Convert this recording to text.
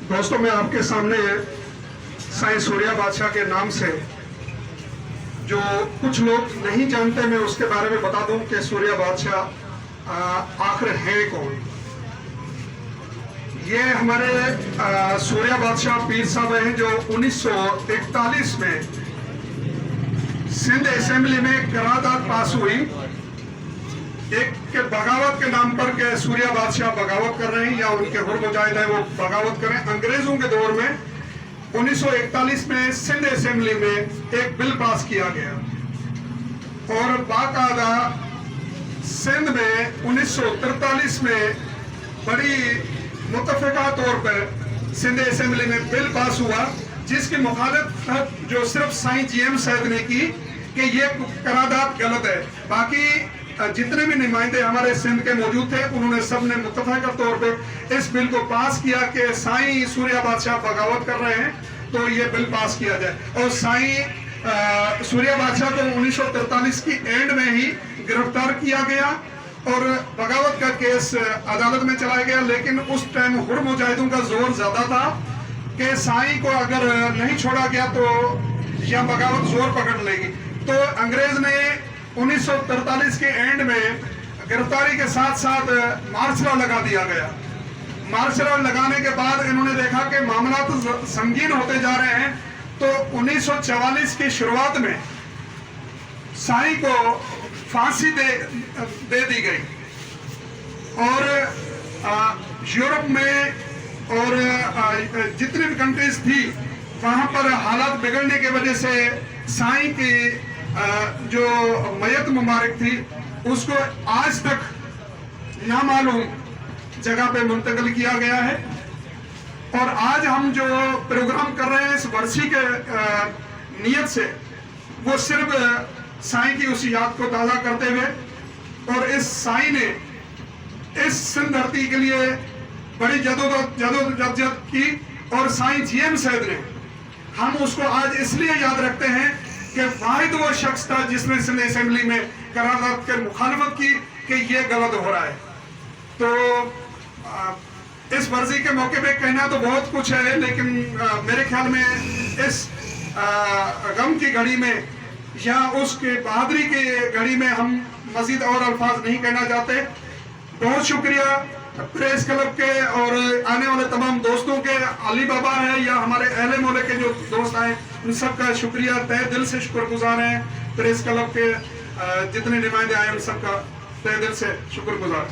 दोस्तों, मैं आपके सामने साईं सूर्या बादशाह के नाम से जो कुछ लोग नहीं जानते, मैं उसके बारे में बता दूं कि सूर्या बादशाह आखिर है कौन। ये हमारे सूर्या बादशाह पीर साहब हैं जो 1941 में सिंध असेंबली में करारदाद पास हुई एक के बगावत के नाम पर के सूर्या बादशाह बगावत कर रहे हैं या उनके हुर्र मुजाहिद है वो बगावत करें। अंग्रेजों के दौर में 1941 में सिंध असेंबली में एक बिल पास किया गया और बाकायदा सिंध में 1943 में बड़ी मुतफ़िका तौर पर सिंध असेंबली में बिल पास हुआ जिसकी मुखालिफत जो सिर्फ साईं जीएम सैयद ने की कि ये करारदाद गलत है। बाकी जितने भी नुमाइंदे हमारे सिंध के मौजूद थे उन्होंने सब ने मुत्तफ़िक़ा तौर पे इस बिल को पास किया कि साईं सूर्या बादशाह बगावत कर रहे हैं तो ये बिल पास किया जाए। और साईं सूर्या बादशाह को 1943 की एंड में ही गिरफ्तार किया गया और बगावत का केस अदालत में चलाया गया। लेकिन उस टाइम हुर्र मुजाहिदों का जोर ज्यादा था कि साईं को अगर नहीं छोड़ा गया तो यह बगावत जोर पकड़ लेगी। तो अंग्रेज ने 1943 के एंड में गिरफ्तारी के साथ साथ मार्शल लॉ लगा दिया गया। मार्शल लॉ लगाने के बाद इन्होंने देखा कि मामला तो संगीन होते जा रहे हैं तो 1944 की शुरुआत में साईं को फांसी दे दी गई और यूरोप में और जितनी भी कंट्रीज थी वहां पर हालात बिगड़ने की वजह से साईं की जो मयत मुबारक थी उसको आज तक नामालूम जगह पे मुंतकिल किया गया है। और आज हम जो प्रोग्राम कर रहे हैं इस वर्षी के नियत से वो सिर्फ साईं की उस याद को ताज़ा करते हुए और इस साईं ने इस सिंध धरती के लिए बड़ी जदोजहद की और साईं जीएम सैयद ने हम उसको आज इसलिए याद रखते हैं कि वाहिद वो शख्स था जिसने सिंध असेंबली में करारदाद के मुखालिफत की कि ये गलत हो रहा है। तो इस वर्जी के मौके पे कहना तो बहुत कुछ है लेकिन मेरे ख्याल में इस गम की घड़ी में या उसके बहादुरी की घड़ी में हम मजीद और अल्फाज नहीं कहना चाहते। बहुत शुक्रिया प्रेस क्लब के और आने वाले तमाम दोस्तों के, अली बाबा है या हमारे अहले मोहल्ले के जो दोस्त आए उन सब का शुक्रिया, तहे दिल से शुक्रगुजार हैं। प्रेस क्लब के जितने नुमाइंदे आए उन सब का तहे दिल से शुक्रगुजार।